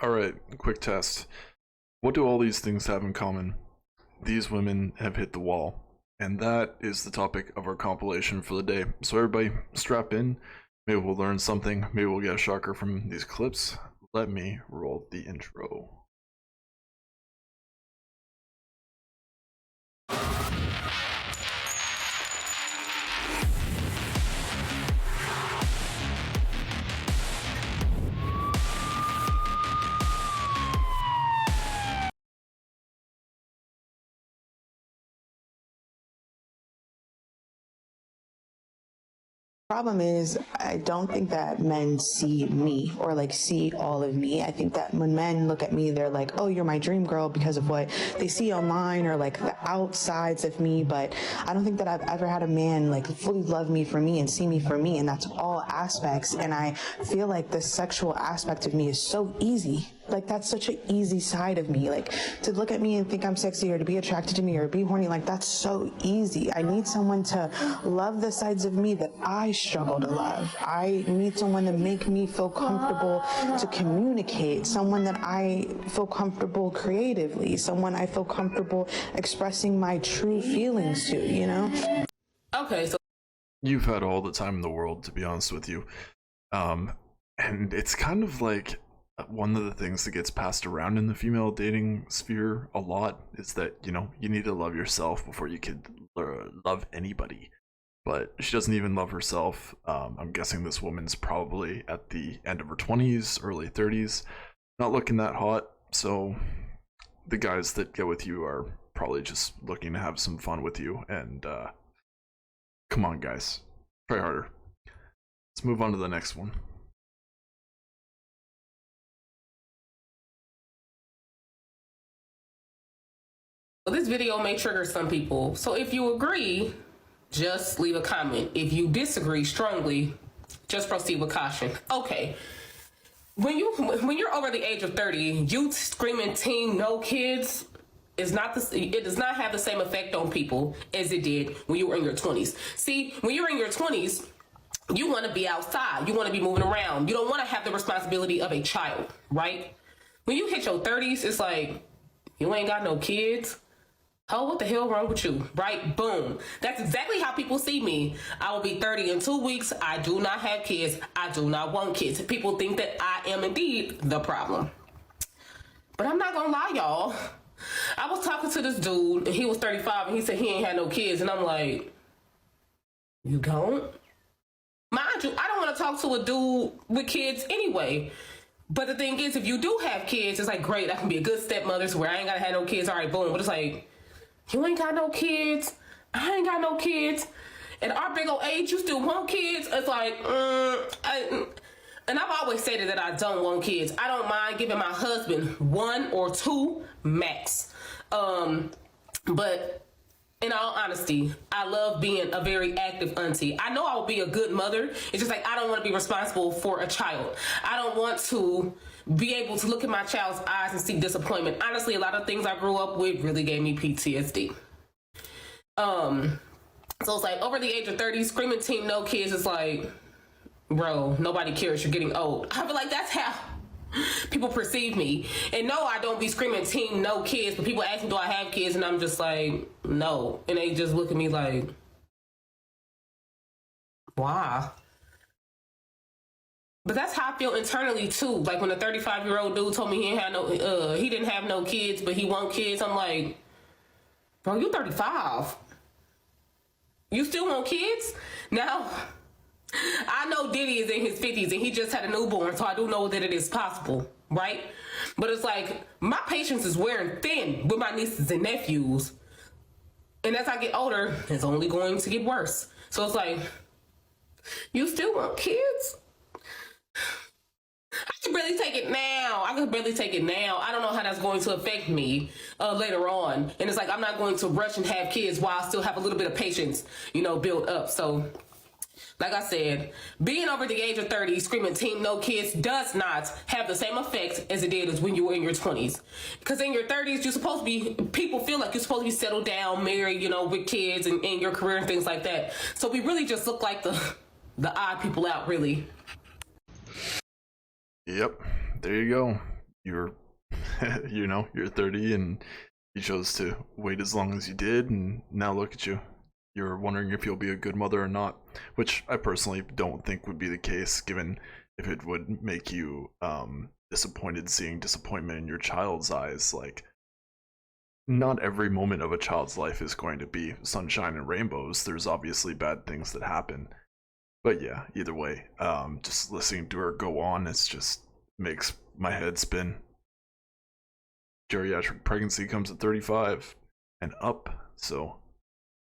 Alright, quick test. What do all these things have in common? These women have hit the wall. And that is the topic of our compilation for the day. So everybody, strap in. Maybe we'll learn something. Maybe we'll get a shocker from these clips. Let me roll the intro. Problem is, I don't think that men see me or like see all of me. I think that when men look at me, they're like, oh, you're my dream girl because of what they see online or like the outsides of me. But I don't think that I've ever had a man like fully love me for me and see me for me. And that's all aspects. And I feel like the sexual aspect of me is so easy. Like, that's such an easy side of me. Like, to look at me and think I'm sexy or to be attracted to me or be horny, like, that's so easy. I need someone to love the sides of me that I struggle to love. I need someone to make me feel comfortable to communicate, someone that I feel comfortable creatively, someone I feel comfortable expressing my true feelings to, you know? Okay, so You've had all the time in the world, to be honest with you. And it's kind of like one of the things that gets passed around in the female dating sphere a lot is that, you know, you need to love yourself before you could love anybody. But she doesn't even love herself. I'm guessing this woman's probably at the end of her 20s, early 30s, not looking that hot. So the guys that get with you are probably just looking to have some fun with you. And come on, guys, try harder. Let's move on to the next one. this video may trigger some people. So if you agree, just leave a comment. If you disagree strongly, just proceed with caution. Okay. When you're over the age of 30, you screaming teen no kids is not it does not have the same effect on people as it did when you were in your 20s. See, when you're in your 20s, you want to be outside. You want to be moving around. You don't want to have the responsibility of a child, right? When you hit your 30s, it's like, you ain't got no kids. Oh, what the hell wrong with you? Right? Boom. That's exactly how people see me. I will be 30 in 2 weeks. I do not have kids. I do not want kids. People think that I am indeed the problem. But I'm not gonna lie, y'all. I was talking to this dude, and he was 35, and he said he ain't had no kids. And I'm like, you don't? Mind you, I don't want to talk to a dude with kids anyway. But the thing is, if you do have kids, it's like, great, I can be a good stepmother so where I ain't gotta have no kids. All right, boom. But it's like, you ain't got no kids. I ain't got no kids. At our big old age, you still want kids? It's like, and I've always stated that I don't want kids. I don't mind giving my husband 1 or 2 max. But in all honesty, I love being a very active auntie. I know I will be a good mother. It's just like, I don't want to be responsible for a child. I don't want to be able to look in my child's eyes and see disappointment. Honestly, a lot of things I grew up with really gave me PTSD. So it's like, over the age of 30, screaming teen no kids is like, bro, nobody cares, you're getting old. I feel like that's how people perceive me. And no, I don't be screaming teen no kids, but people ask me, do I have kids? And I'm just like, no. And they just look at me like, why? But that's how I feel internally too. Like when a 35-year-old dude told me he didn't have no kids, but he want kids. I'm like, bro, you 35. You still want kids? Now, I know Diddy is in his 50s and he just had a newborn, so I do know that it is possible, right? But it's like, my patience is wearing thin with my nieces and nephews. And as I get older, it's only going to get worse. So it's like, you still want kids? I can barely take it now. I don't know how that's going to affect me later on. And it's like, I'm not going to rush and have kids while I still have a little bit of patience, built up. So, like I said, being over the age of 30, screaming teen no kids does not have the same effect as it did as when you were in your 20s. Because in your 30s, you're supposed to be, people feel like you're supposed to be settled down, married, with kids and your career and things like that. So we really just look like the odd people out, really. Yep, there you go. You're, you're 30 and you chose to wait as long as you did, and now look at you. You're wondering if you'll be a good mother or not, which I personally don't think would be the case, given if it would make you disappointed seeing disappointment in your child's eyes. Like, not every moment of a child's life is going to be sunshine and rainbows. There's obviously bad things that happen. But yeah, either way, just listening to her go on, it's just makes my head spin. Geriatric pregnancy comes at 35 and up, so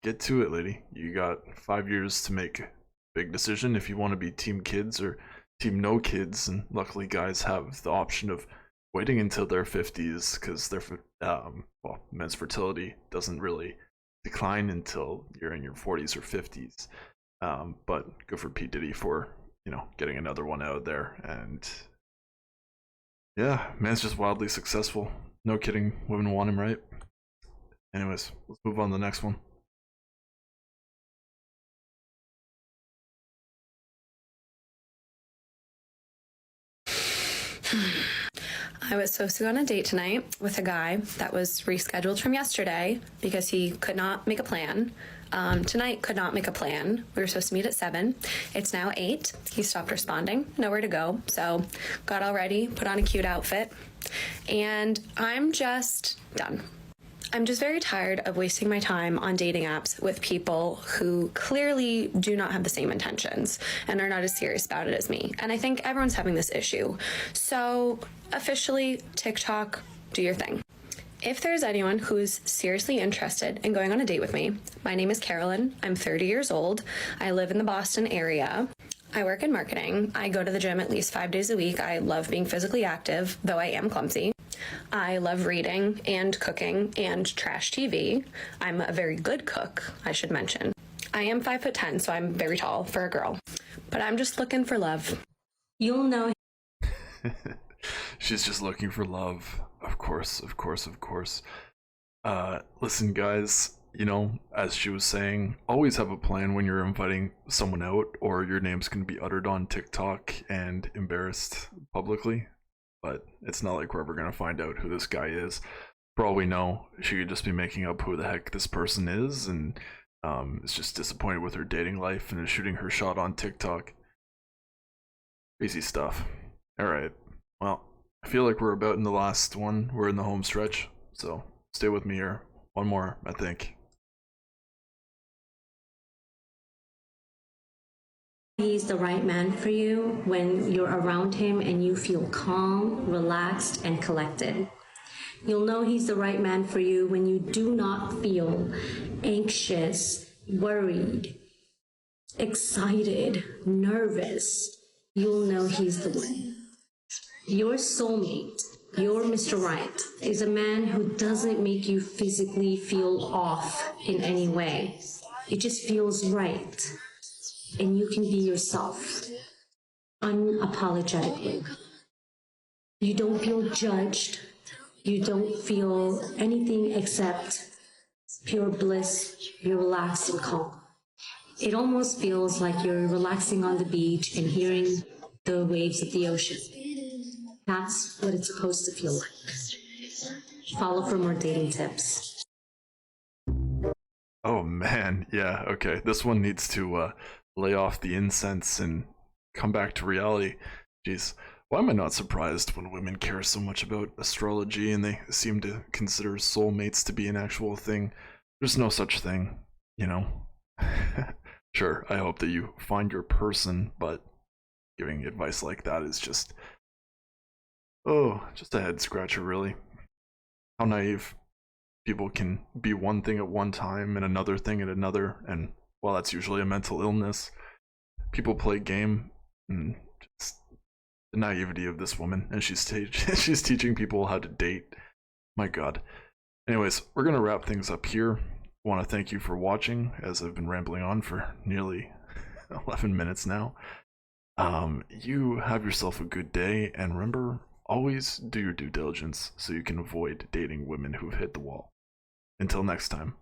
get to it, lady. You got 5 years to make a big decision if you want to be team kids or team no kids, and luckily guys have the option of waiting until their 50s because their men's fertility doesn't really decline until you're in your 40s or 50s. But good for P. Diddy for, getting another one out there. And yeah, man's just wildly successful. No kidding, women want him, right? Anyways, let's move on to the next one. I was supposed to go on a date tonight with a guy that was rescheduled from yesterday because he could not make a plan. Tonight could not make a plan. We were supposed to meet at 7. It's now 8. He stopped responding. Nowhere to go. So got all ready, put on a cute outfit, and I'm just done. I'm just very tired of wasting my time on dating apps with people who clearly do not have the same intentions and are not as serious about it as me. And I think everyone's having this issue. So officially, TikTok, do your thing. If there's anyone who's seriously interested in going on a date with me, my name is Carolyn. I'm 30 years old. I live in the Boston area. I work in marketing. I go to the gym at least 5 days a week. I love being physically active, though I am clumsy. I love reading and cooking and trash TV. I'm a very good cook, I should mention. I am 5'10", so I'm very tall for a girl. But I'm just looking for love. You'll know. She's just looking for love. Of course, of course, of course. Listen, guys, as she was saying, always have a plan when you're inviting someone out, or your name's going to be uttered on TikTok and embarrassed publicly. But it's not like we're ever going to find out who this guy is. For all we know, she could just be making up who the heck this person is, and is just disappointed with her dating life and is shooting her shot on TikTok. Crazy stuff. Alright, well, I feel like we're about in the last one. We're in the home stretch, so stay with me here. One more, I think. He's the right man for you when you're around him and you feel calm, relaxed, and collected. You'll know he's the right man for you when you do not feel anxious, worried, excited, nervous. You'll know he's the one. Your soulmate, your Mr. Right, is a man who doesn't make you physically feel off in any way. It just feels right. And you can be yourself unapologetically. You don't feel judged. You don't feel anything except pure bliss. You're relaxed and calm. It almost feels like you're relaxing on the beach and hearing the waves of the ocean. That's what it's supposed to feel like. Follow for more dating tips. Oh man, yeah, okay. This one needs to lay off the incense and come back to reality. Jeez, why am I not surprised when women care so much about astrology and they seem to consider soulmates to be an actual thing? There's no such thing, Sure, I hope that you find your person, but giving advice like that is just a head scratcher, really. How naive. People can be one thing at one time and another thing at another, and well, that's usually a mental illness. People play game, and just the naivety of this woman, and she's teaching people how to date. My God. Anyways, we're gonna wrap things up here. I want to thank you for watching, as I've been rambling on for nearly 11 minutes now. You have yourself a good day, and remember, always do your due diligence so you can avoid dating women who've hit the wall. Until next time.